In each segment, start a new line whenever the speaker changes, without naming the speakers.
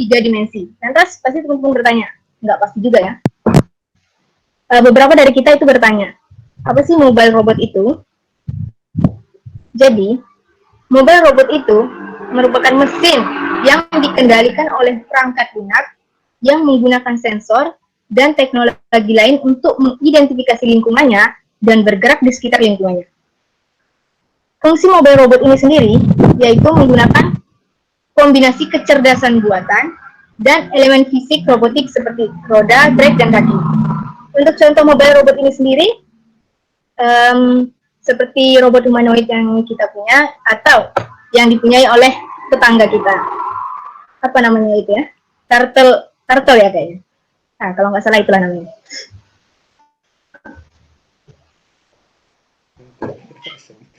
3 dimensi. Lantas pasti teman-teman bertanya, nggak pasti juga ya. Beberapa dari kita itu bertanya, apa sih mobile robot itu? Jadi, mobile robot itu merupakan mesin yang dikendalikan oleh perangkat lunak yang menggunakan sensor dan teknologi lain untuk mengidentifikasi lingkungannya dan bergerak di sekitar lingkungannya. Fungsi mobile robot ini sendiri yaitu menggunakan kombinasi kecerdasan buatan dan elemen fisik robotik seperti roda, brake, dan kaki. Untuk contoh mobile robot ini sendiri, seperti robot humanoid yang kita punya atau yang dipunyai oleh tetangga kita. Apa namanya itu ya? Turtle ya kayaknya. Nah, kalau nggak salah itulah namanya.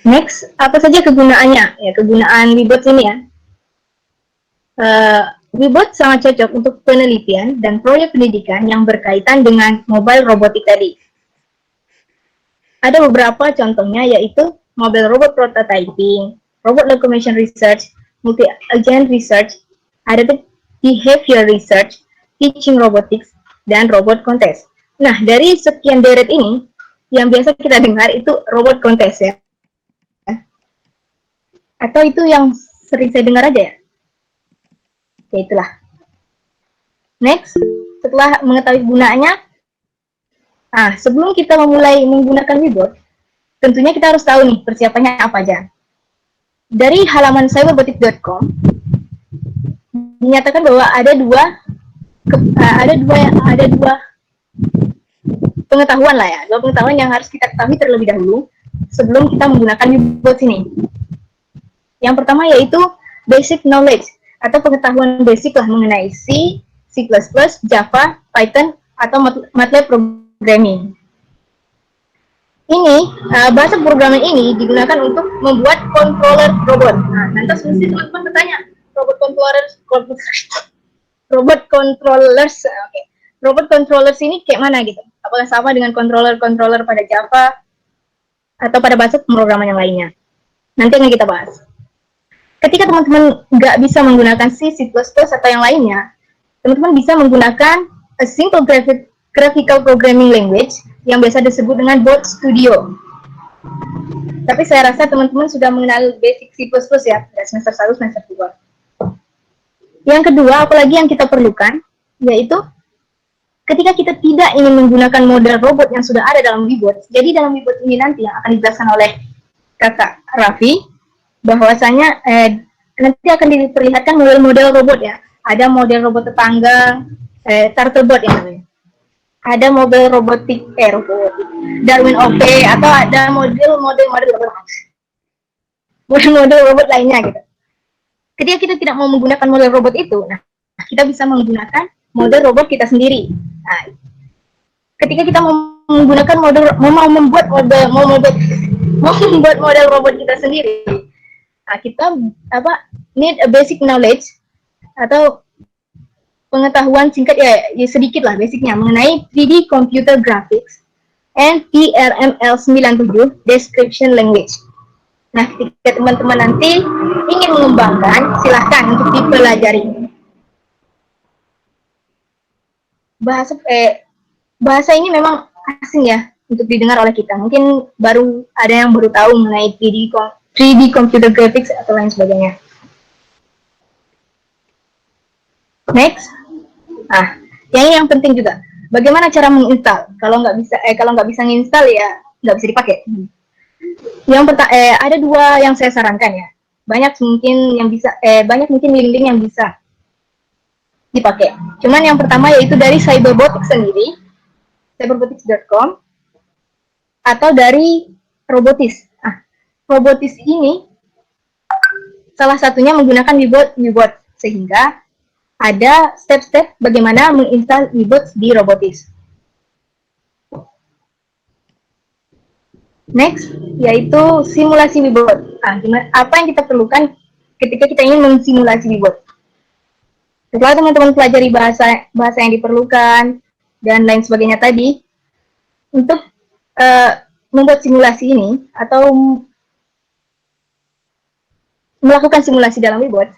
Next, apa saja kegunaannya? Ya, kegunaan Webot ini ya. Webot sangat cocok untuk penelitian dan proyek pendidikan yang berkaitan dengan mobile robotik tadi. Ada beberapa contohnya yaitu mobile robot prototyping, robot locomotion research, multi-agent research, adaptive behavior research, teaching robotics, dan robot contest. Nah, dari sekian deret ini, yang biasa kita dengar itu robot contest ya. Atau itu yang sering saya dengar aja ya? Ya itulah. Next, setelah mengetahui gunanya, sebelum kita memulai menggunakan Webot, tentunya kita harus tahu nih persiapannya apa aja. Dari halaman cyberrobotics.com dinyatakan bahwa ada dua pengetahuan lah ya, dua pengetahuan yang harus kita ketahui terlebih dahulu sebelum kita menggunakan Webot ini. Yang pertama yaitu basic knowledge atau pengetahuan basic lah mengenai C, C++, Java, Python, atau MATLAB programming. Ini bahasa programming ini digunakan untuk membuat controller robot. Nah, nanti mesti teman-teman bertanya, robot controllers ini kayak mana gitu? Apakah sama dengan controller pada Java atau pada bahasa pemrograman yang lainnya? Nanti akan kita bahas. Ketika teman-teman nggak bisa menggunakan C, C++ atau yang lainnya, teman-teman bisa menggunakan a simple graphical programming language yang biasa disebut dengan Bot Studio. Tapi saya rasa teman-teman sudah mengenal basic C++ ya, semester 1, semester 2. Yang kedua, apalagi yang kita perlukan, yaitu ketika kita tidak ingin menggunakan model robot yang sudah ada dalam Webot, jadi dalam Webot ini nanti yang akan dijelaskan oleh Kakak Raffi, bahwasanya nanti akan diperlihatkan model-model robot ya. Ada model robot tetangga, Turtlebot ya namanya. Ada model robotik Darwin OP atau ada model robot lainnya gitu. Ketika kita tidak mau menggunakan model robot itu, nah kita bisa menggunakan model robot kita sendiri. Nah, ketika kita mau menggunakan membuat model robot kita sendiri, nah, kita need a basic knowledge atau pengetahuan singkat ya sedikit lah basicnya mengenai 3D computer graphics and PRML97 description language. Nah, ketika teman-teman nanti ingin mengembangkan, silahkan untuk dipelajari. Bahasa ini memang asing ya untuk didengar oleh kita. Mungkin ada yang baru tahu mengenai 3D computer graphics atau lain sebagainya. Next, yang penting juga, bagaimana cara menginstal? Kalau nggak bisa menginstal ya nggak bisa dipakai. Yang ada dua yang saya sarankan ya. Banyak mungkin link-link yang bisa dipakai. Cuman yang pertama yaitu dari Cyberrobotics sendiri, cyberrobotics.com, atau dari Robotis. Robotis ini salah satunya menggunakan Webot sehingga ada step-step bagaimana menginstal Webot di Robotis. Next, yaitu simulasi Webot. Apa yang kita perlukan ketika kita ingin mensimulasi Webot? Setelah teman-teman pelajari bahasa yang diperlukan dan lain sebagainya tadi, untuk membuat simulasi ini atau melakukan simulasi dalam Webot,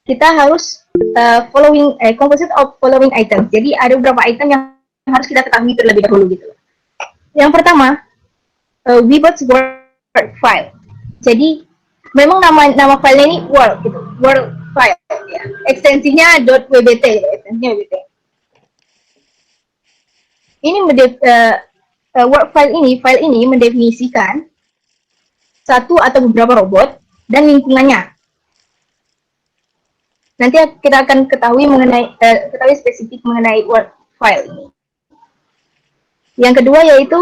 kita harus composite of following items. Jadi ada beberapa item yang harus kita ketahui terlebih dahulu gitu. Yang pertama, Weebot's Word file. Jadi memang nama filenya ini Word gitu, Word file ya. Ekstensinya .wbt gitu, ekstensinya wbt. Ini Word file ini mendefinisikan satu atau beberapa robot dan lingkungannya. Nanti kita akan ketahui spesifik mengenai Word file ini. Yang kedua yaitu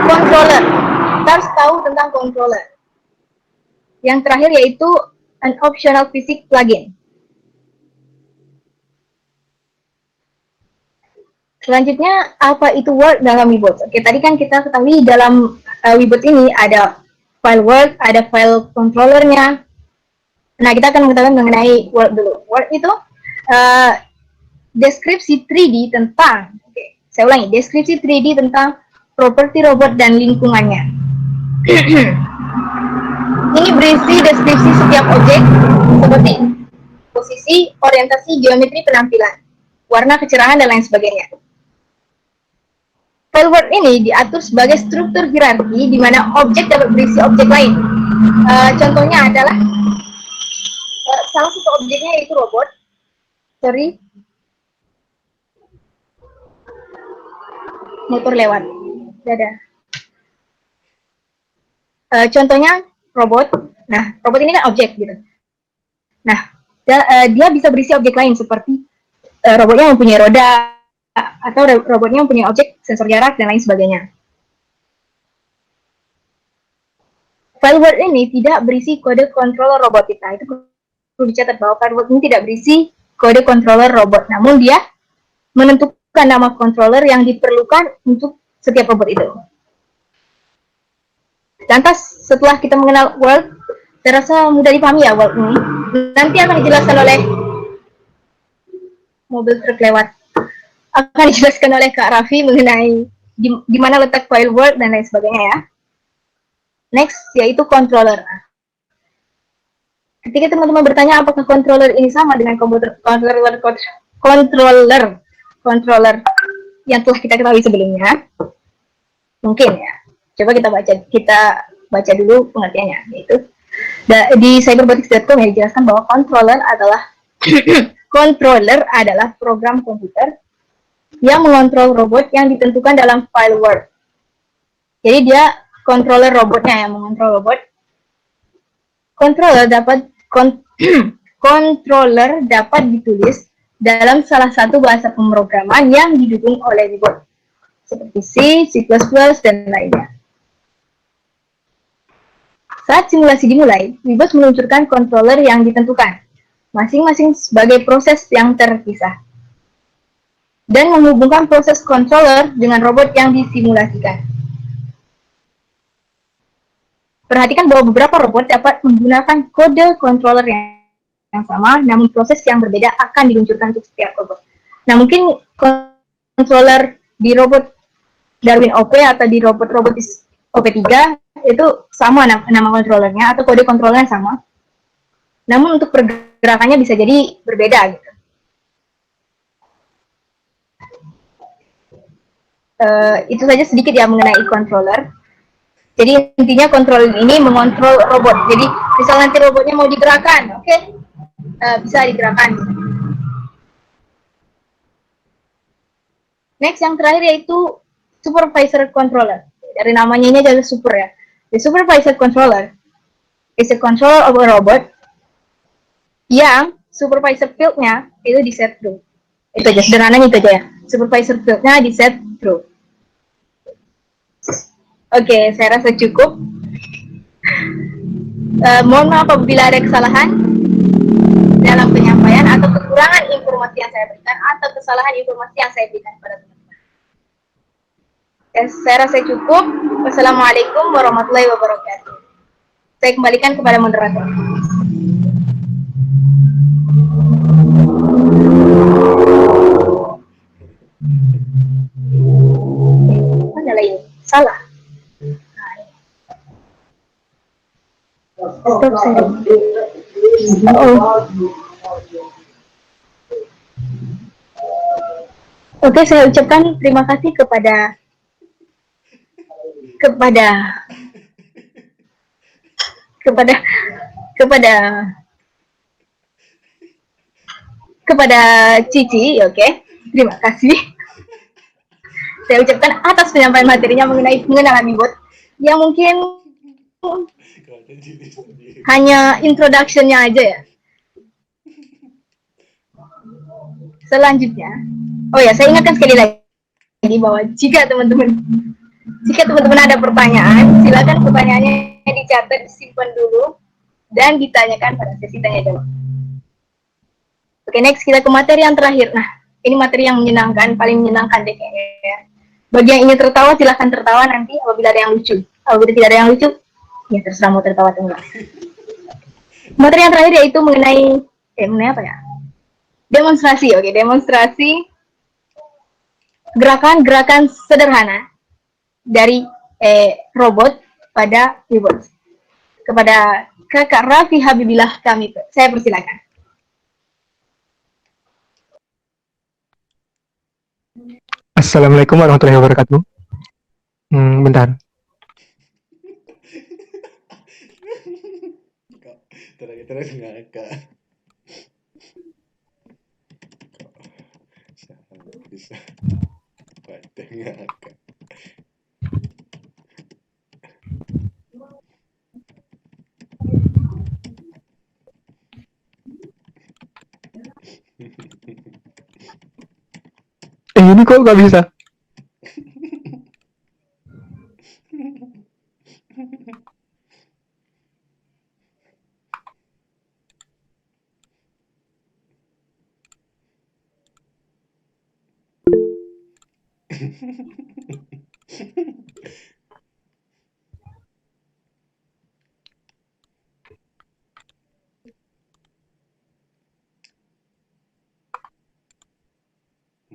controller. Kita harus tahu tentang controller. Yang terakhir yaitu an optional physics plugin. Selanjutnya, apa itu Word dalam Weebot? Oke, tadi kan kita ketahui dalam Weebot ini ada file Word, ada file controllernya. Nah, kita akan mengetahui mengenai Word dulu. Word itu deskripsi 3D tentang, saya ulangi, deskripsi 3D tentang properti robot dan lingkungannya. Ini berisi deskripsi setiap objek seperti posisi, orientasi, geometri penampilan, warna, kecerahan, dan lain sebagainya. File Word ini diatur sebagai struktur hierarki di mana objek dapat berisi objek lain. Contohnya adalah salah satu objeknya yaitu robot. Sorry, motor lewat. Dadah. Contohnya robot. Nah, robot ini kan objek gitu. Nah, dia bisa berisi objek lain seperti robotnya mempunyai roda atau robotnya mempunyai objek sensor jarak dan lain sebagainya. File Word ini tidak berisi kode controller robot kita. Itu perlu dicatat bahwa file Word ini tidak berisi kode controller robot, namun dia menentukan nama controller yang diperlukan untuk setiap robot itu. Lantas setelah kita mengenal Word, saya rasa mudah dipahami ya Word ini. Nanti akan dijelaskan oleh mobil truk lewat. Akan dijelaskan oleh Kak Raffi mengenai di mana letak file Word dan lain sebagainya ya. Next yaitu controller. Ketika teman-teman bertanya apakah controller ini sama dengan controller yang telah kita ketahui sebelumnya, mungkin ya. Coba kita baca dulu pengertiannya, yaitu di cyberbotics.com ya dijelaskan bahwa controller adalah program komputer yang mengontrol robot yang ditentukan dalam file Word. Jadi dia controller robotnya yang mengontrol robot. Controller dapat ditulis dalam salah satu bahasa pemrograman yang didukung oleh Weebot, seperti C, C++, dan lainnya. Saat simulasi dimulai, Weebot meluncurkan controller yang ditentukan, masing-masing sebagai proses yang terpisah, dan menghubungkan proses controller dengan robot yang disimulasikan. Perhatikan bahwa beberapa robot dapat menggunakan kode controller yang sama, namun proses yang berbeda akan diluncurkan untuk setiap robot. Nah, mungkin controller di robot Darwin OP atau di robot Robotis OP3 itu sama nama controllernya atau kode controllernya sama. Namun untuk pergerakannya bisa jadi berbeda gitu. Itu saja sedikit ya mengenai controller. Jadi intinya controller ini mengontrol robot. Jadi misal nanti robotnya mau digerakkan, bisa digerakkan. Next yang terakhir yaitu supervisor controller. Dari namanya ini adalah super ya. The supervisor controller is a controller of a robot yang supervisor field-nya itu di set true. Itu aja, sederhananya itu aja ya. Supervisor field-nya di set true. Oke, saya rasa cukup. Mohon maaf apabila ada kesalahan dalam penyampaian atau kekurangan informasi yang saya berikan atau kesalahan informasi yang saya berikan kepada teman-teman. Saya rasa cukup. Wassalamualaikum warahmatullahi wabarakatuh. Saya kembalikan kepada moderator. Mana lagi? Salah. Stop sharing. Oh. Oke, saya ucapkan terima kasih kepada kepada kepada kepada kepada Cici, oke. Terima kasih. Saya ucapkan atas penyampaian materinya mengenai pengenalan bot yang mungkin hanya introduction-nya aja ya. Selanjutnya, oh ya, saya ingatkan sekali lagi bahwa jika teman-teman ada pertanyaan, silakan pertanyaannya dicatat, disimpan dulu, dan ditanyakan pada sesi tanya jawab. Oke, next kita ke materi yang terakhir. Nah, ini materi yang menyenangkan, paling menyenangkan deh kayaknya. Bagi yang ingin tertawa, silahkan tertawa nanti apabila ada yang lucu. Apabila tidak ada yang lucu, ya terserah mau tertawa atau enggak. Materi yang terakhir yaitu mengenai apa ya? Demonstrasi, oke, demonstrasi gerakan-gerakan sederhana dari robot pada keyboard. Kepada Kakak Raffi Habibillah kami, saya persilakan.
Assalamualaikum warahmatullahi wabarakatuh. Bentar.
Terus ngakak. Bisa pada ngakak.
Ini kok gak bisa?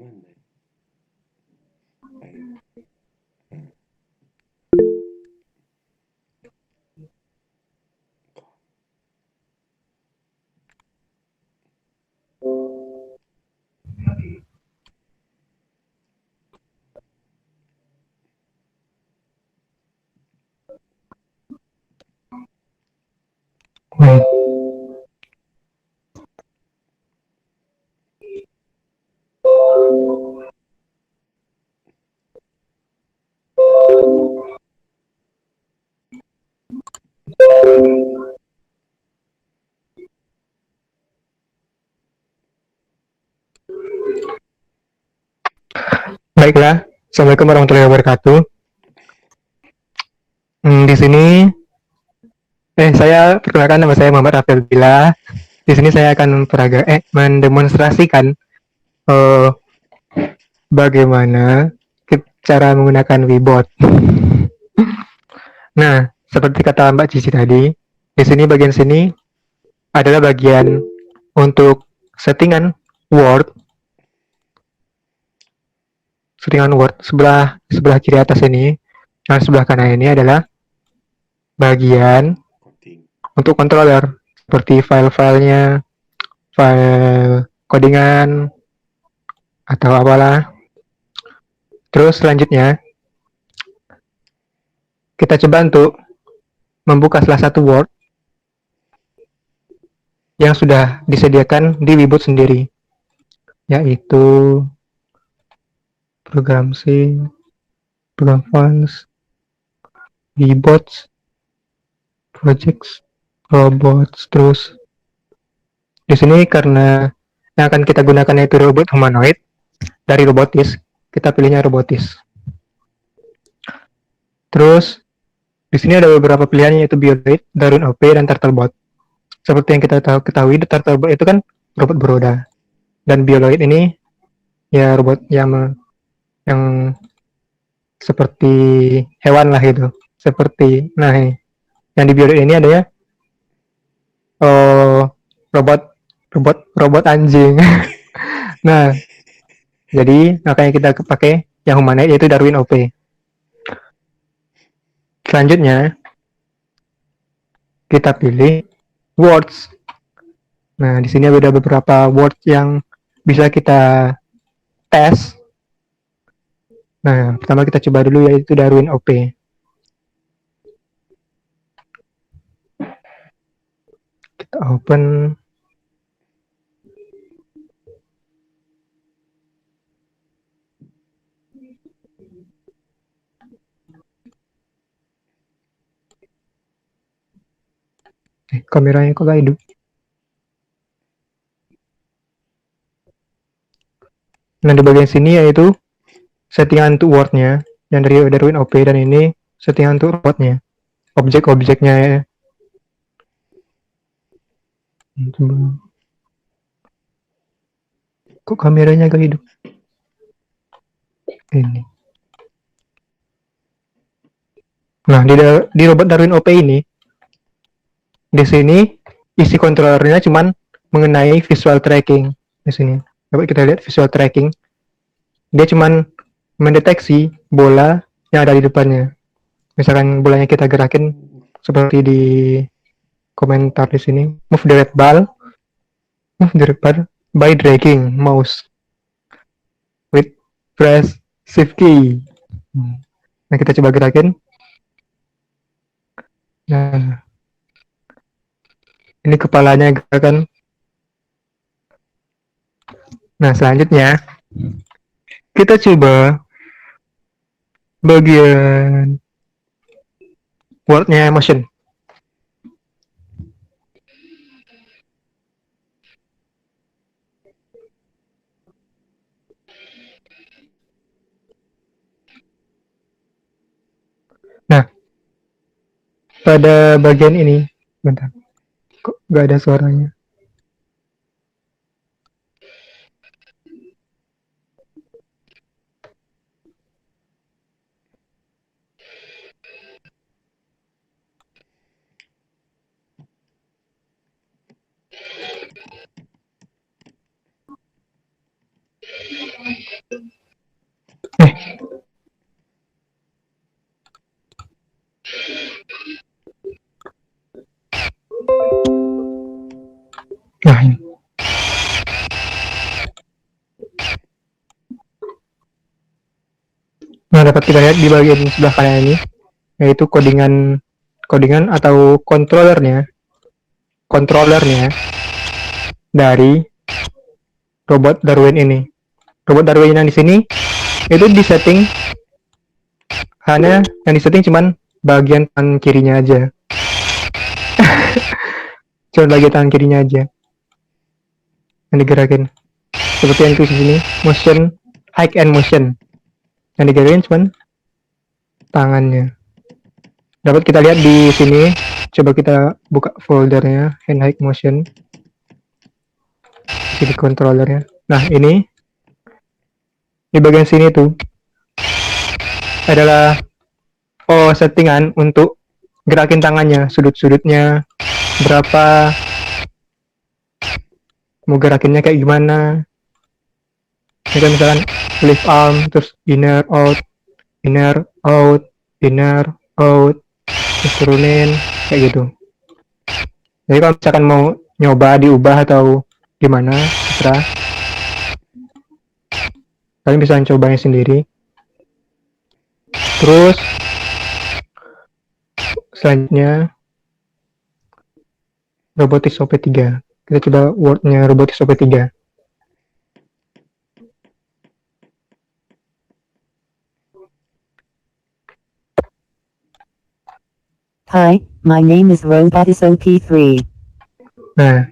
Mana? Ayo.
Wait. Baiklah, Assalamualaikum warahmatullahi wabarakatuh. Di sini, saya perkenalkan, nama saya Muhammad Raffi Habibillah. Di sini saya akan mendemonstrasikan bagaimana cara menggunakan Webot. Nah, seperti kata Mbak Cici tadi, di sini bagian sini adalah bagian untuk settingan Word. Settingan Word sebelah kiri atas ini, dan sebelah kanan ini adalah bagian untuk controller seperti file-filenya, file codingan atau apalah. Terus selanjutnya kita coba untuk membuka salah satu Word yang sudah disediakan di Webot sendiri, yaitu program C, program files, Webot, projects, robots. Terus di sini karena yang akan kita gunakan yaitu robot humanoid, dari robotis kita pilihnya robotis. Terus di sini ada beberapa pilihan yaitu Bioloid, Darwin OP, dan Turtlebot. Seperti yang kita ketahui, Turtlebot itu kan robot beroda, dan Bioloid ini ya robot yang seperti hewan lah gitu. Seperti, nah ini yang di Bioloid ini adanya robot anjing. Nah, jadi makanya kita pakai yang humanoid yaitu Darwin OP. Selanjutnya kita pilih words. Nah, di sini ada beberapa word yang bisa kita tes. Nah, pertama kita coba dulu yaitu Darwin OP. Kita open. Kameranya kok gak hidup? Nah, di bagian sini yaitu settingan untuk word-nya yang dari Darwin OP, dan ini settingan untuk robotnya, objek-objeknya ya. Kok kameranya gak hidup? Ini. Nah, di robot Darwin OP ini, di sini isi kontrolernya cuman mengenai visual tracking. Di sini, coba kita lihat visual tracking. Dia cuman mendeteksi bola yang ada di depannya. Misalkan bolanya kita gerakin seperti di komentar di sini, move the red ball by dragging mouse with press shift key. Nah, kita coba gerakin. Nah, ini kepalanya gerakan. Nah, selanjutnya kita coba bagian wordnya motion. Nah, pada bagian ini, bentar, kok gak ada suaranya? Nah, ini. Nah, dapat kita lihat di bagian sebelah kanan ini, yaitu codingan atau controllernya dari robot Darwin ini. Robot Darwin yang di sini itu disetting hanya yang disetting cuman bagian tangan kirinya aja. Cuma bagian tangan kirinya aja yang digerakin. Seperti yang tulis di sini, motion, high and motion. Yang digerakin cuman tangannya. Dapat kita lihat di sini. Coba kita buka foldernya, hand high motion. Di sini controllernya. Nah, ini di bagian sini tuh adalah settingan untuk gerakin tangannya, sudut-sudutnya berapa, mau gerakinnya kayak gimana. Ini kan misalkan lift arm, terus inner out, terus turunin kayak gitu. Jadi kalau misalkan mau nyoba diubah atau gimana, terserah. Kalian bisa cobanya sendiri. Terus selanjutnya Robotics OP3. Kita coba wordnya Robotics OP3.
Hi, my name is Robotis OP3.
Nah,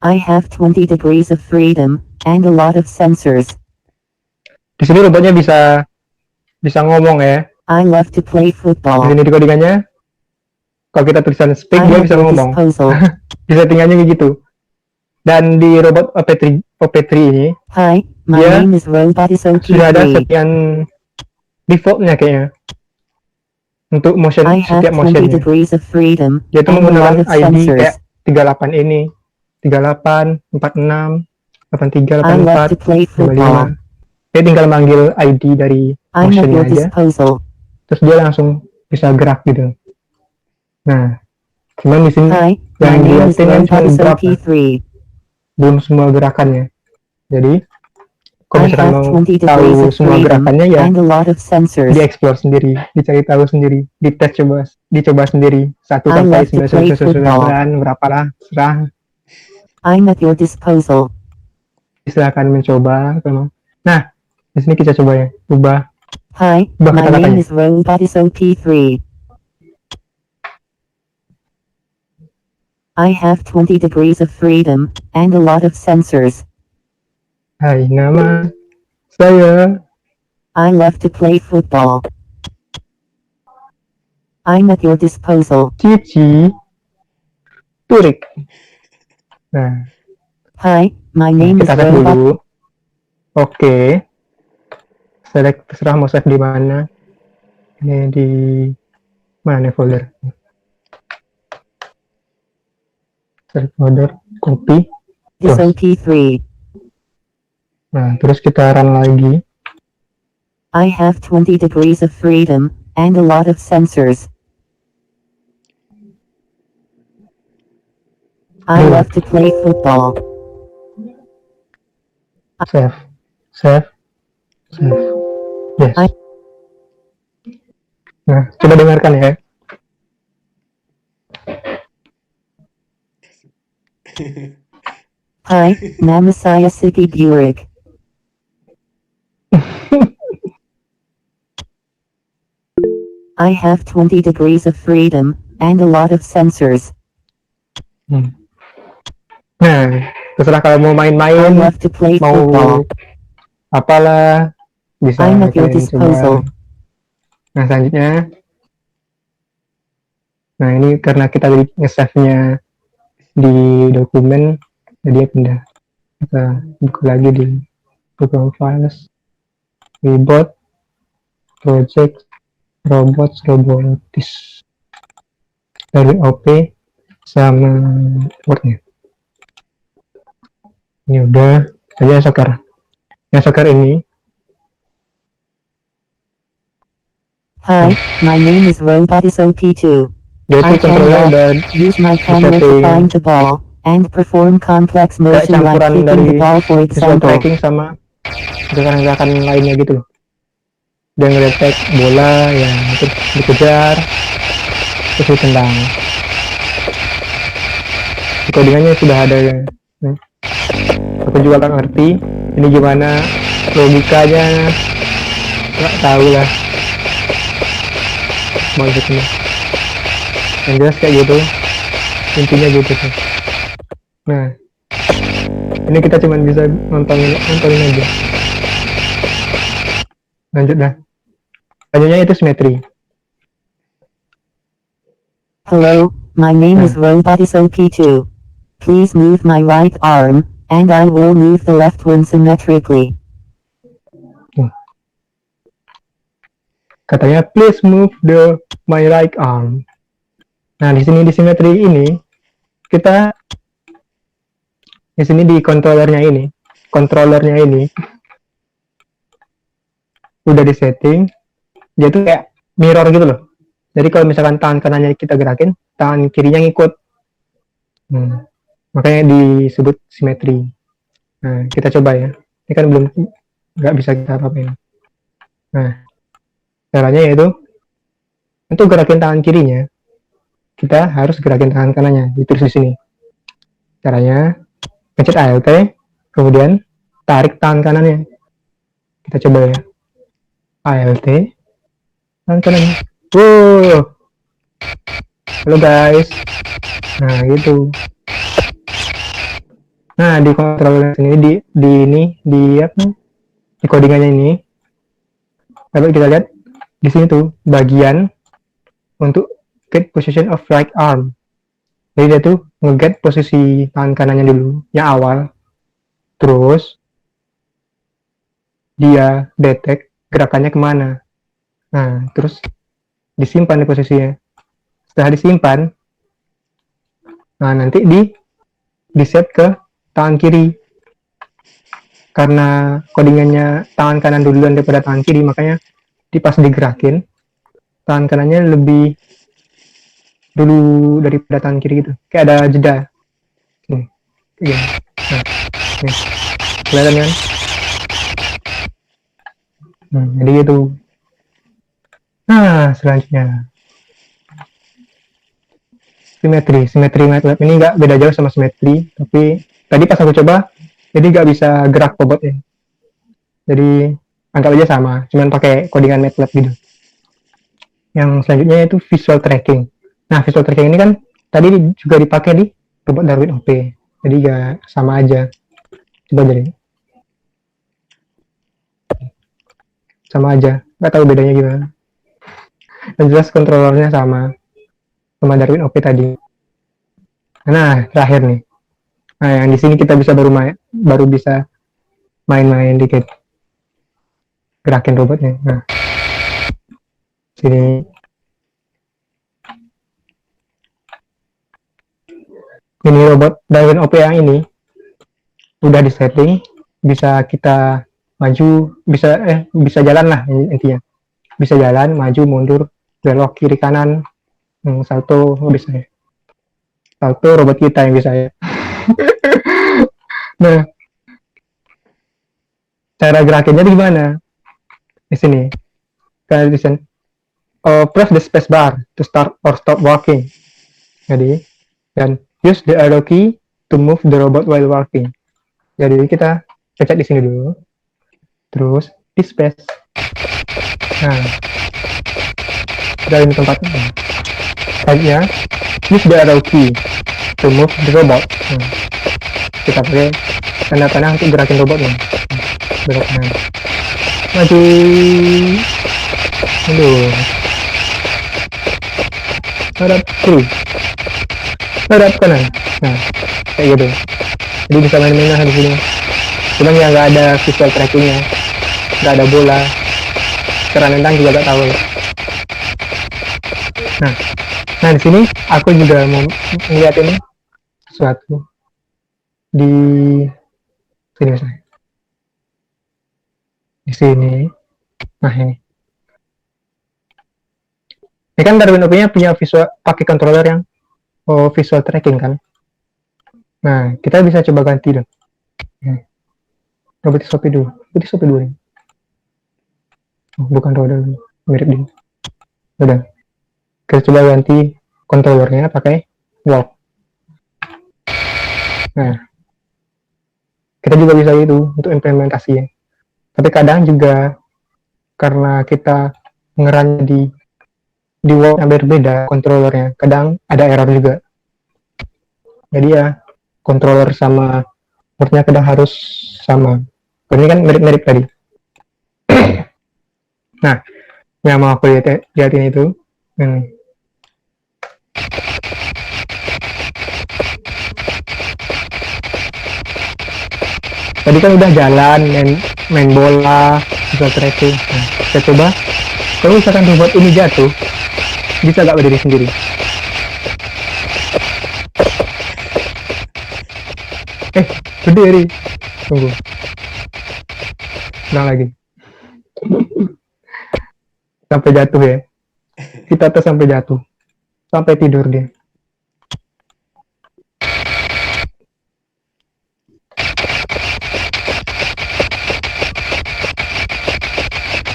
I have 20 degrees of freedom and a lot of sensors.
di sini robotnya bisa ngomong ya.
I love to play
Di
football.
sini di codingannya, kalau kita tulisan speak,
I
dia
have
bisa
a
ngomong.
disposal.
Di settingannya kayak gitu. Dan di robot OP3 ini
Hi, my
Yeah.
name is Robotis
sudah ada
OP3.
settingan defaultnya kayaknya untuk motion,
I have
setiap
20
motionnya.
degrees of freedom
Dia tuh
and a lot
menggunakan
of
ID
sensors.
kayak 38 ini, 38, 46, 83,
I love
84,
to play
55.
football.
Dia tinggal manggil ID dari
I'm at
motionnya
your
aja,
disposal.
terus dia langsung bisa gerak gitu. Nah, Cuman di sini
Hi, my
yang
name is
dilihatin kan cuma
Robotis
beberapa,
OP3.
belum semua gerakannya. Jadi kalau
I
misalkan
have
mau
20 degrees
tahu
of
semua
freedom
gerakannya ya
and a lot of sensors.
dieksplor sendiri, dicari tahu sendiri, dicoba sendiri. 1
I
sampai
love to play football.
9 berapa lah, serah.
I'm at your disposal.
Silahkan mencoba. Nah, di sini kita coba ya, ubah
Hi,
ubah
my name
kata-katanya.
is Robotis OP3. I have 20 degrees of freedom and a lot of sensors.
Hai, nama saya
I love to play football. I'm at your disposal.
Cici Turik. Nah,
Hi, my name is
kita save
Robot.
dulu. Oke. Select, terserah mau save di mana. Ini di mana nih folder? Select folder, copy.
This
Terus.
OP3.
Nah, terus kita run lagi.
I have 20 degrees of freedom and a lot of sensors. I love to play football.
Save. Save. Save. Yes. Nah, coba dengarkan ya.
Hi, nama saya Siti Burik. I have 20 degrees of freedom and a lot of sensors.
Nah, terserah kalau mau
I
main-main,
love to play
mau
football.
apalah, bisa
I'm at your
kalian
disposal.
coba. Nah, selanjutnya. Nah, ini karena kita tadi nge-save-nya di dokumen, jadi ya pindah. Kita buka lagi di Google Files, Reboot, Project, Robotis, dari OP sama Word-nya. Ini udah, aja Soccer. Yang Soccer ini,
Hi, my name is Robotis OP2.
dia
I
tuh controller
can
dan
use my camera to
setting
find the ball and perform complex
kayak
motion like
campuran
kicking
dari
the ball, for
visual
example.
tracking sama gerakan-gerakan lainnya gitu loh. Dia ngedetek bola yang terus dikejar, terus ditendang. Di codingannya sudah ada ya. Aku juga nggak ngerti ini gimana logikanya, nggak tahu lah. Maksudnya yang jelas kayak gitu, intinya gitu sih. Nah, ini kita cuma bisa nontonin aja. Lanjut dah. Selanjutnya itu simetri.
Hello, my name is Robotis OP2. Please move my right arm, and I will move the left one symmetrically.
Katanya please move my right arm. Nah, di sini di simetri ini kita di sini di controllernya ini udah di setting, dia tuh kayak mirror gitu loh. Jadi kalau misalkan tangan kanannya kita gerakin, tangan kirinya ngikut. Makanya disebut simetri. Nah, kita coba ya. Ini kan belum, nggak bisa kita apa-apain. Nah, caranya yaitu untuk gerakin tangan kirinya, kita harus gerakin tangan kanannya. Ditulis di sini. Caranya, pencet Alt, kemudian tarik tangan kanannya. Kita coba ya. Alt, tangan kanannya. Halo guys. Nah, gitu. Nah, di controller sini di codingannya ini. Dapat kita lihat di sini tuh bagian untuk get position of right arm. Jadi dia tuh nge-get posisi tangan kanannya dulu, yang awal. Terus dia detect gerakannya kemana. Nah, terus disimpan di posisinya. Setelah disimpan, nah nanti di set ke tangan kiri. Karena codingannya tangan kanan duluan daripada tangan kiri, makanya pas digerakin tangan kanannya lebih dulu daripada tangan kiri gitu, kayak ada jeda. Nih, kayak gini. Nah, nih, kelihatan kan? Jadi gitu. Nah, selanjutnya simetri MATLAB ini nggak beda jauh sama simetri, tapi tadi pas aku coba, jadi nggak bisa gerak robotnya. Jadi anggap aja sama, cuman pakai codingan MATLAB gitu. Yang selanjutnya itu visual tracking. Nah, visual tracking ini kan tadi juga dipakai di robot Darwin OP, jadi ya sama aja. Coba jadi sama aja, nggak tahu bedanya gimana. Yang jelas kontrolernya sama Darwin OP tadi. Nah, terakhir nih. Nah, yang di sini kita bisa baru bisa main-main dikit, gerakin robotnya. Nah, sini ini robot Darwin OP yang ini udah disetting, bisa kita maju, bisa jalan lah intinya. Bisa jalan, maju, mundur, belok kiri kanan, salto bisa ya. Salto robot kita yang bisa ya. Nah, cara gerakinnya gimana? Di sini. Kalian bisa press the space bar to start or stop walking. Jadi, dan use the arrow key to move the robot while walking. Jadi kita pencet di sini dulu, terus di space. Nah, dari tempatnya. Selanjutnya, use the arrow key to move the robot. Kita pakai tanda panah untuk gerakin robotnya. Belok kanan, maju, mundur, hadap kiri, hadap kanan. Nah, kayak gitu. Jadi bisa main-mainan di sini. Cuman ya nggak ada visual trackingnya, nggak ada bola, cara nendang juga nggak tahu ya. Nah di sini aku juga mau melihat ini sesuatu di sini misalnya. Di sini, nah ini kan Darwin OP-nya punya visual, pakai controller yang visual tracking kan. Nah kita bisa coba ganti dong. Robot Shopee dulu nih. Oh, bukan roda dulu, mirip dia. Udah, kita coba ganti controllernya pakai walk. Nah, kita juga bisa itu untuk implementasinya. Tapi kadang juga karena kita ngeran di walk yang berbeda controllernya, kadang ada error juga. Jadi ya controller sama portnya kadang harus sama. Ini kan mirip-mirip tadi. Nah, yang mau aku lihatin itu ini. Tadi kan udah jalan, main bola, bisa tracking. Nah, kita coba, kalau misalkan robot ini jatuh, bisa nggak berdiri sendiri? Berdiri. Tunggu. Ulang lagi. Sampai jatuh ya. Kita tuh sampai jatuh. Sampai tidur dia.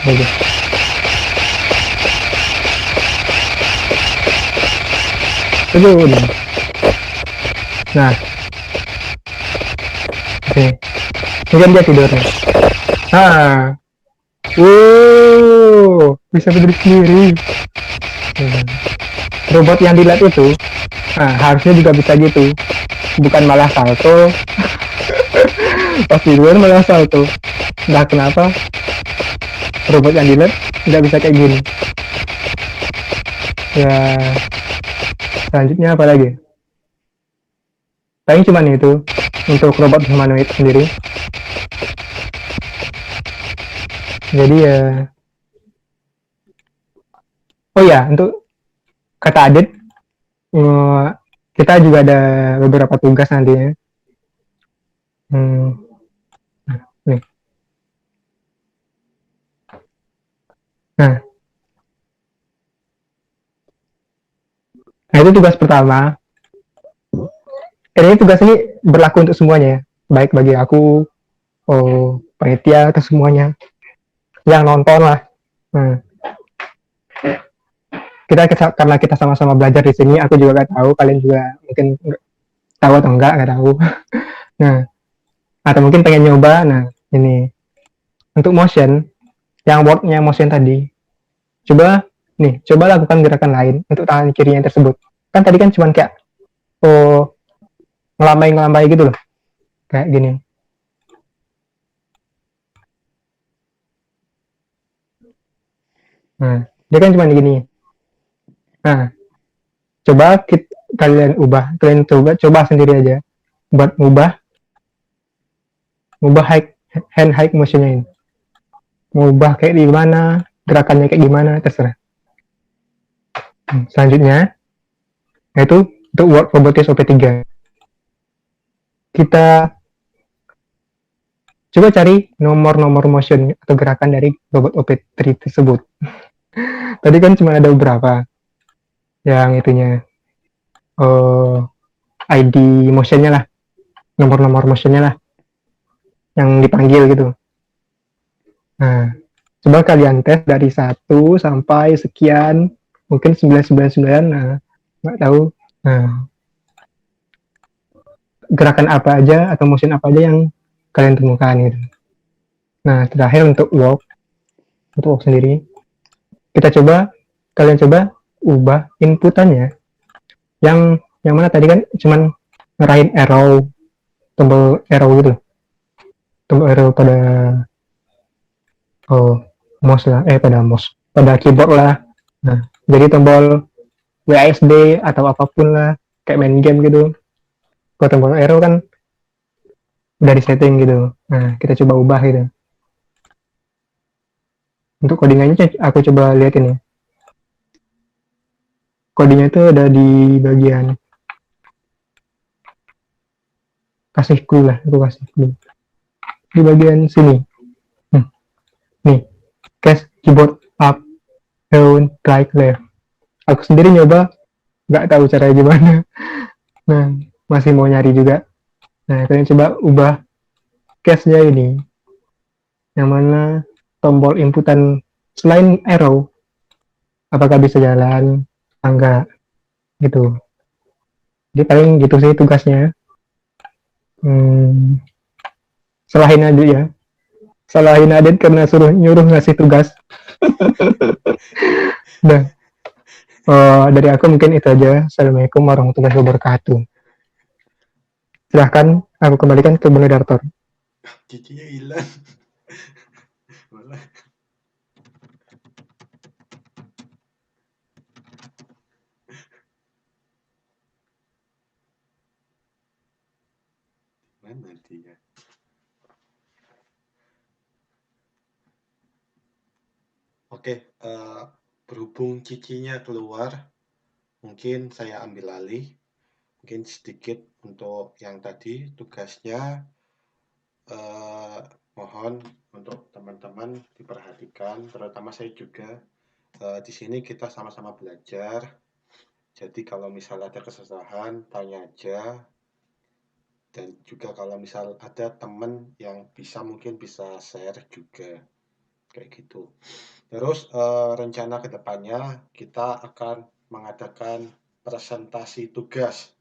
Oke. Itu udah. Nah. Oke. Ini kan dia tidurnya. Nah. Bisa berdiri sendiri. Robot yang dilihat itu, nah harusnya juga bisa gitu. Bukan malah salto. Pas tidur malah salto. Nah kenapa robot yang dilihat nggak bisa kayak gini? Ya, selanjutnya apa lagi? Paling cuman itu untuk robot humanoid sendiri. Jadi ya, oh ya untuk kata Adit, kita juga ada beberapa tugas nantinya. Nih. Nah, Nah, itu tugas pertama. Ini tugas ini berlaku untuk semuanya ya. Baik bagi aku, panitia, atau semuanya. Yang nonton lah. Nah, karena kita sama-sama belajar di sini, aku juga nggak tahu, kalian juga mungkin tahu atau nggak tahu. Nah, atau mungkin pengen nyoba. Nah, ini untuk motion, yang wordnya motion tadi, coba lakukan gerakan lain untuk tangan kirinya tersebut. Kan tadi kan cuman kayak ngelambai gitu loh, kayak gini. Nah, dia kan cuma gini. Nah, kalian coba sendiri aja buat ngubah hand high motionnya ini. Ngubah kayak gimana, gerakannya kayak gimana, terserah. Selanjutnya, yaitu untuk Word Robotics OP3. Kita coba cari nomor-nomor motion atau gerakan dari robot OP3 tersebut. Tadi kan cuma ada beberapa yang itunya ID motionnya lah, nomor-nomor motionnya lah yang dipanggil gitu. Nah, coba kalian tes dari 1 sampai sekian, mungkin 999, nah, nggak tahu. Nah, gerakan apa aja atau motion apa aja yang kalian temukan gitu. Nah, terakhir untuk walk sendiri, kalian coba ubah inputannya. Yang mana tadi kan cuman ngerahin tombol arrow gitu, tombol arrow pada mouse lah, pada keyboard lah. Nah, jadi tombol WASD atau apapun lah, kayak main game gitu. Kalau tombol arrow kan dari setting gitu. Nah, kita coba ubah gitu. Untuk codingannya aku coba lihat ini. Codingnya itu ada di bagian kasih clue lah, aku kasih clue. Di bagian sini. Nih, cast keyboard up, down, right, left. Aku sendiri nyoba, nggak tahu caranya gimana. Nah, masih mau nyari juga. Nah, kalian coba ubah case-nya ini. Yang mana tombol inputan selain arrow, apakah bisa jalan, enggak, gitu. Jadi paling gitu sih tugasnya. Hmm, salahin aja ya. Salahin Adit karena nyuruh ngasih tugas. Nah, dari aku mungkin itu aja. Assalamualaikum warahmatullahi wabarakatuh. Silahkan aku kembalikan ke moderator.
Giginya hilang. Malah. Mana dia? Oke, berhubung cicinya keluar, mungkin saya ambil alih. Mungkin sedikit untuk yang tadi tugasnya, mohon untuk teman-teman diperhatikan, terutama saya juga. Di sini kita sama-sama belajar. Jadi kalau misal ada kesalahan, tanya aja. Dan juga kalau misal ada teman yang mungkin bisa share juga. Kayak gitu. Terus rencana kedepannya kita akan mengadakan presentasi tugas.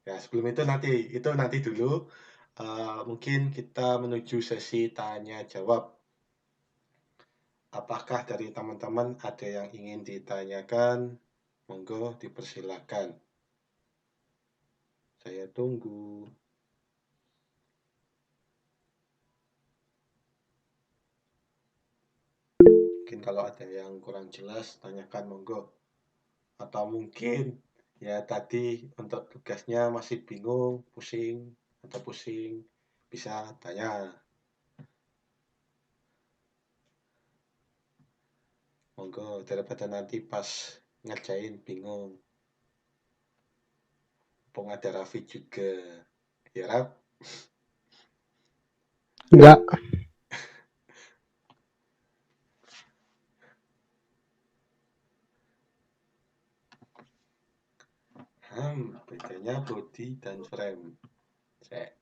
Ya, sebelum itu nanti dulu. Mungkin kita menuju sesi tanya jawab. Apakah dari teman-teman ada yang ingin ditanyakan? Monggo dipersilakan. Saya tunggu. Mungkin kalau ada yang kurang jelas, tanyakan monggo. Atau mungkin ya tadi untuk tugasnya masih bingung, pusing, bisa tanya. Monggo daripada nanti pas ngerjain bingung. Mumpung ada Raffi juga. Ya, Raf?
Enggak.
Bedanya body dan frame. Cek.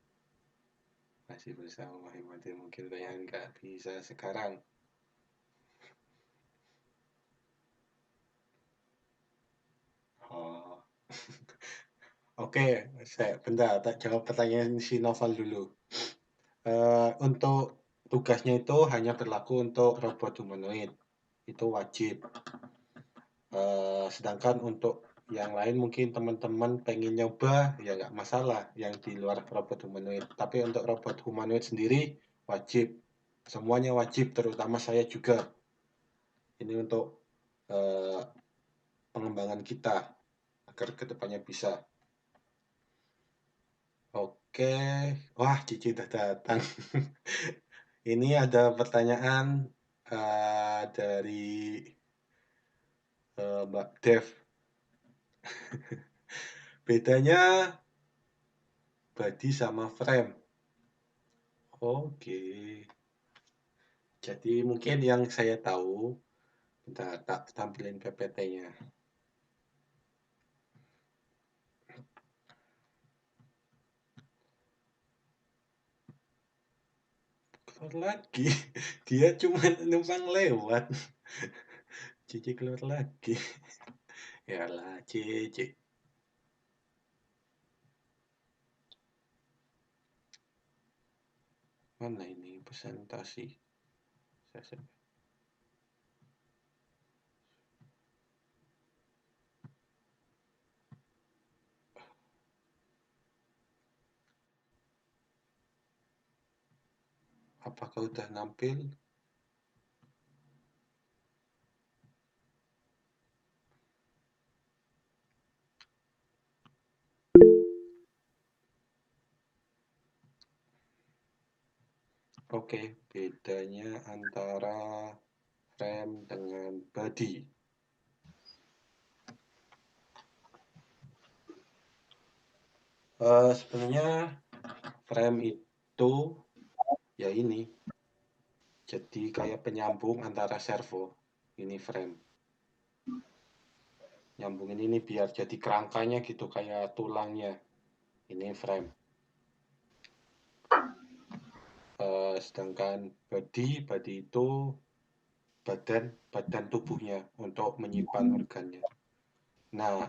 Masih bersama Mahimati, mungkin kalian nggak bisa sekarang. Oh. Oke, bentar, tak jawab pertanyaan si Noval dulu. Untuk tugasnya itu hanya berlaku untuk robot humanoid. Itu wajib. Sedangkan untuk yang lain mungkin teman-teman pengen nyoba, ya nggak masalah yang di luar robot humanoid. Tapi untuk robot humanoid sendiri wajib. Semuanya wajib, terutama saya juga. Ini untuk pengembangan kita agar kedepannya bisa. Oke, wah Cici udah datang. Ini ada pertanyaan dari Mbak Dev. Bedanya body sama frame. Oke. Jadi mungkin yang saya tahu, bentar, tak tampilin PPT-nya. Keluar lagi. Dia cuma numpang lewat. Cici keluar lagi. Yalah, Cici. Mana ini presentasi? Apakah udah nampil? Oke, bedanya antara frame dengan body. Sebenarnya frame itu ya ini, jadi kayak penyambung antara servo. Ini frame. Nyambungin ini biar jadi kerangkanya gitu, kayak tulangnya. Ini frame. Sedangkan body itu badan tubuhnya untuk menyimpan organnya. Nah,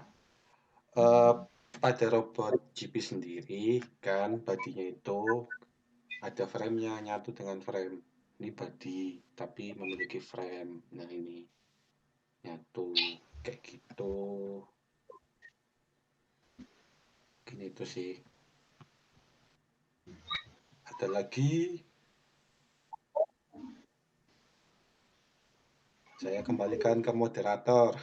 pada robot GP sendiri kan bodinya itu ada frame-nya, nyatu dengan frame. Ini body tapi memiliki frame. Nah ini nyatu kayak gitu. Gini itu sih. Ada lagi. Saya kembalikan ke moderator.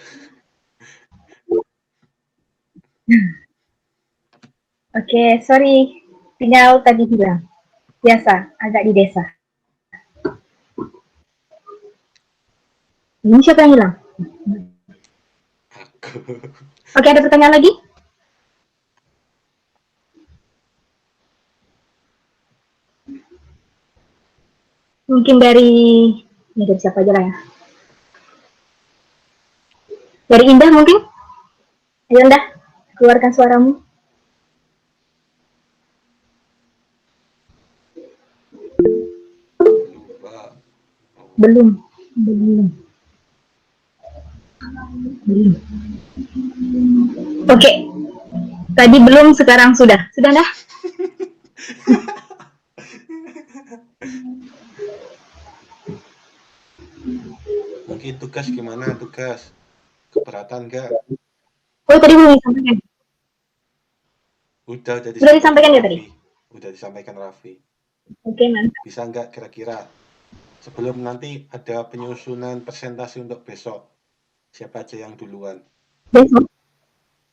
Oke, sorry. Sinyal tadi hilang. Biasa, agak di desa. Ini siapa yang hilang?
Aku.
Oke, ada pertanyaan lagi? Mungkin dari siapa aja lah ya. Dari Indah mungkin? Ayo Indah, keluarkan suaramu.
Lupa.
Belum. Oke. Tadi belum, sekarang sudah. Sudah dah?
Mungkin tugas gimana tugas? Keberatan nggak?
Oh, tadi belum disampaikan.
Udah
disampaikan ya tadi?
Udah disampaikan Raffi.
Oke, mantap.
Bisa nggak kira-kira? Sebelum nanti ada penyusunan presentasi untuk besok. Siapa aja yang duluan?
Besok?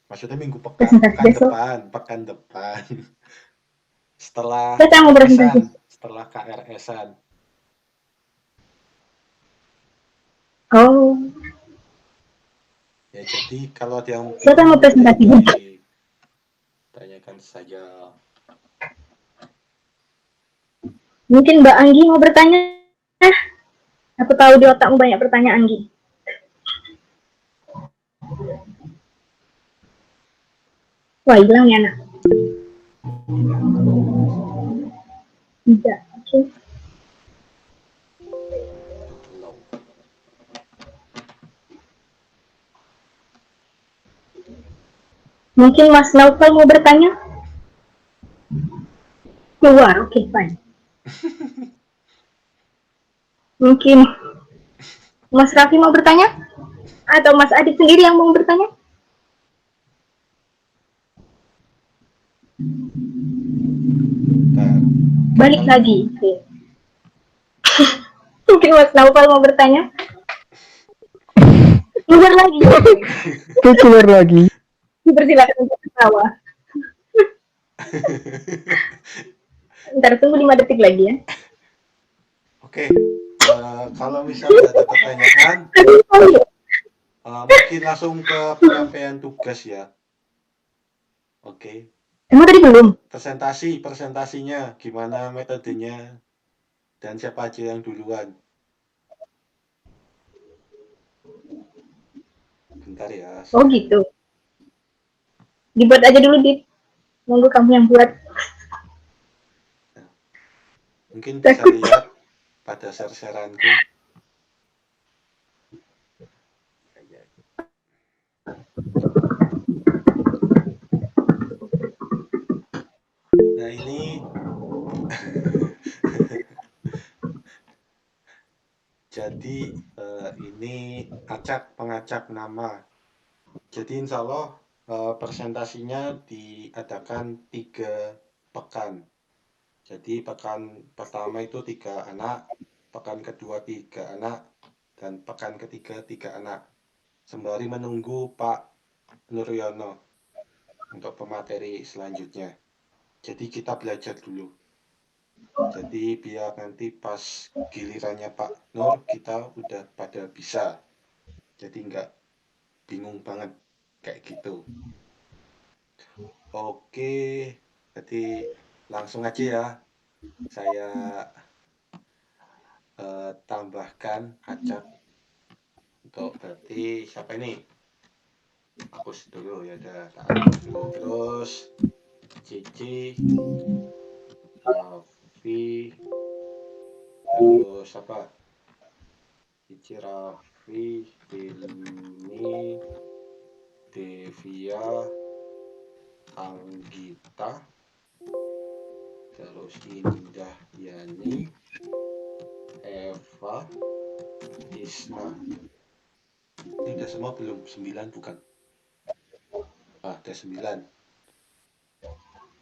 Maksudnya minggu
Presentasi besok?
pekan depan. Setelah
Siapa yang mau presentasi?
Setelah KRS-an.
Oh.
Ya jadi kalau ada yang
Siapa yang mau presentasi?
tanyakan saja.
Mungkin Mbak Anggi mau bertanya? Aku tahu di otakmu banyak pertanyaan, Anggi. Wah, hilang ya, anak. Tidak. Oke.
Belum.
Mungkin Mas Naufal mau bertanya? Keluar, oke, fine. Mungkin Mas Raffi mau bertanya? Atau Mas Adit sendiri yang mau bertanya?
Bentar.
Balik lagi. Oke. Mungkin Mas Naufal mau bertanya? Keluar lagi.
Keluar lagi.
Dipersilakan untuk ketawa. Ntar tunggu 5 detik lagi ya.
Oke, kalau misalnya ada pertanyaan, mungkin langsung ke penyampaian tugas ya. Oke,
Emang tadi belum?
presentasinya gimana metodenya dan siapa aja yang duluan. Bentar ya.
Oh gitu. Dibuat aja dulu, Dit. Nunggu kamu yang buat.
Mungkin bisa lihat pada share-sharanku. Nah ini jadi ini pengacak nama. Jadi insya Allah presentasinya diadakan 3 pekan. Jadi pekan pertama itu 3 anak, pekan kedua 3 anak, dan pekan ketiga 3 anak. Sembari menunggu Pak Nuryono untuk pemateri selanjutnya. Jadi kita belajar dulu. Jadi biar nanti pas gilirannya Pak Nur kita udah pada bisa. Jadi nggak bingung banget kayak gitu. Oke, jadi langsung aja ya. Saya tambahkan acak untuk berarti siapa ini? Hapus dulu ya, udah tak hapus dulu. Terus Cici, Raffi, terus apa? Cici, Raffi, Hilmi, Devia, Anggita, terus Indah Yani, Eva, Isna. Ini udah semua belum? 9 bukan? Udah 9.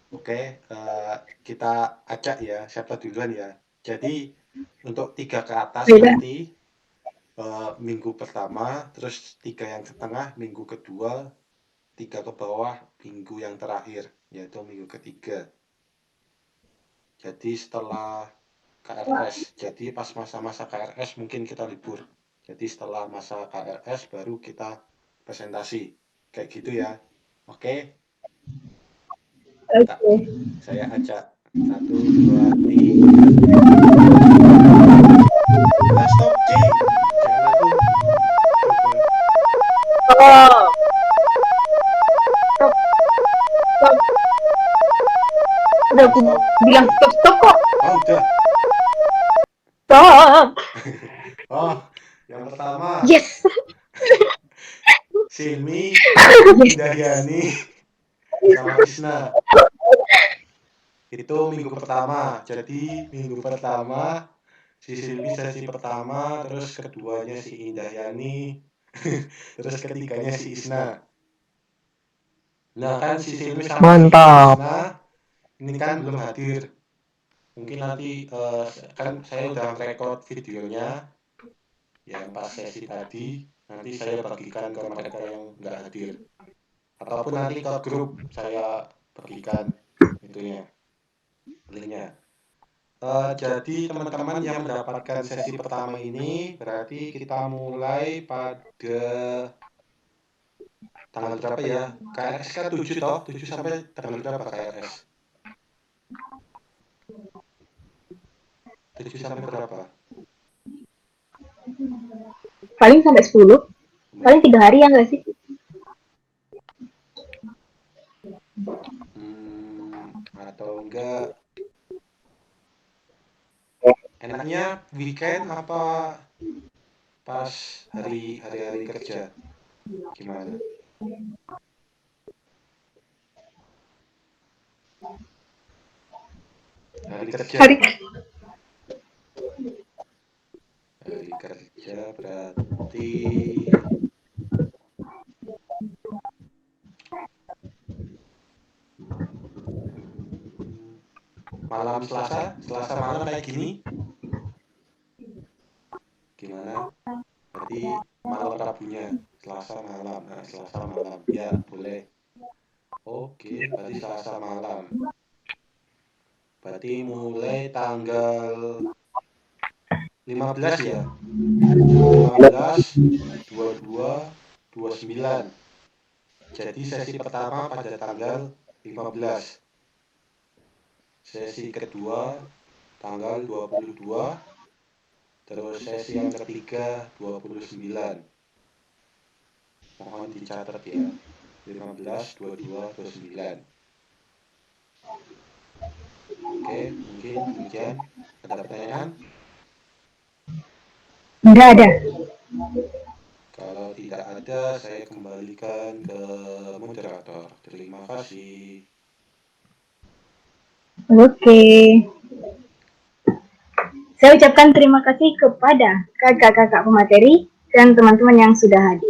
Oke, kita acak ya, siapa duluan ya. Jadi untuk 3 ke atas
Beda.
nanti minggu pertama, terus 3 yang ke tengah minggu kedua, 3 ke bawah minggu yang terakhir, yaitu minggu ketiga. Jadi setelah KRS, jadi pas masa-masa KRS mungkin kita libur. Jadi setelah masa KRS baru kita presentasi, kayak gitu ya. Oke? Tak,
Oke.
saya acak 1, 2, 3. Stop, Ci. Jangan aku coba.
Oh. Stop. Stop. Udah aku
Stop.
bilang stop kok.
Oh, udah.
Stop.
Oh, yang pertama
Yes.
Silmi, Indah Yani, sama Isna. Itu minggu pertama. Jadi minggu pertama si Silmi sesi pertama, terus keduanya si Indah Yani, terus ketiganya si Isna. Nah kan si Silmi sama
Mantap.
si Isna ini kan belum hadir. Mungkin nanti kan saya udah record videonya yang pas sesi tadi. Nanti saya bagikan ke mereka yang nggak hadir. Ataupun nanti ke grup saya bagikan itunya, linknya. Jadi teman-teman yang mendapatkan sesi pertama ini berarti kita mulai pada tanggal berapa ya? KRS kan 7 toh, 7 sampai tanggal berapa KRS? 7 sampai berapa?
Paling sampai 10. Paling 3 hari ya nggak sih?
atau enggak enaknya weekend apa pas hari-hari kerja? Gimana? Hari kerja.
Hari
Hari kerja berarti malam Selasa malam kayak gini. Gimana? Berarti malam Rabunya, Selasa malam. Nah, Selasa malam. Ya, boleh. Oke, berarti Selasa malam. Berarti mulai tanggal 15 ya. 15, 22, 29. Jadi sesi pertama pada tanggal 15. Sesi kedua tanggal 22. Terus sesi yang ketiga 29. Mohon dicatat ya. 15, 22, 29. Oke, mungkin demikian. Ada pertanyaan?
nggak ada.
Kalau tidak ada, saya kembalikan ke moderator. Terima kasih.
Oke. Saya ucapkan terima kasih kepada kakak-kakak pemateri dan teman-teman yang sudah hadir.